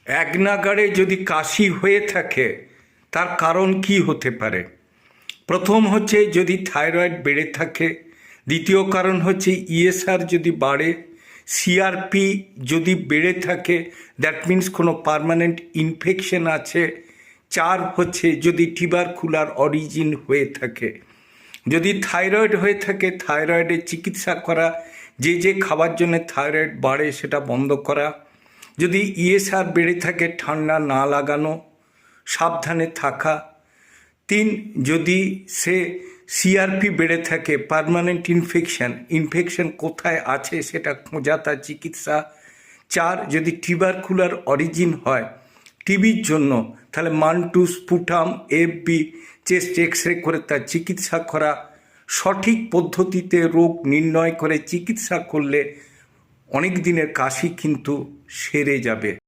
এক নাগাড়ে যদি কাশি হয়ে থাকে তার কারণ কি হতে পারে? প্রথম হচ্ছে যদি থাইরয়েড বেড়ে থাকে, দ্বিতীয় কারণ হচ্ছে ইএসআর যদি বাড়ে, সিআরপি যদি বেড়ে থাকে, দ্যাট মিন্স কোনো পার্মানেন্ট ইনফেকশন আছে, চার হচ্ছে যদি টিউবারকুলার অরিজিন হয়ে থাকে। যদি থাইরয়েড হয়ে থাকে, থাইরয়েডের চিকিৎসা করা, যে খাবার জন্য থাইরয়েড বাড়ে সেটা বন্ধ করা। যদি ইএসআর বেড়ে থাকে, ঠান্ডা না লাগানো, সাবধানে থাকা। তিন, যদি সে সিআরপি বেড়ে থাকে, পার্মানেন্ট ইনফেকশন কোথায় আছে সেটা খোঁজা, তার চিকিৎসা। চার, যদি টিউবারকুলার অরিজিন হয় টিবির জন্য, তাহলে Mantoux, sputum, F B, chest x ray করে তার চিকিৎসা করা। সঠিক পদ্ধতিতে রোগ নির্ণয় করে চিকিৎসা করলে অনেক দিনের কাশি কিন্তু সেরে যাবে।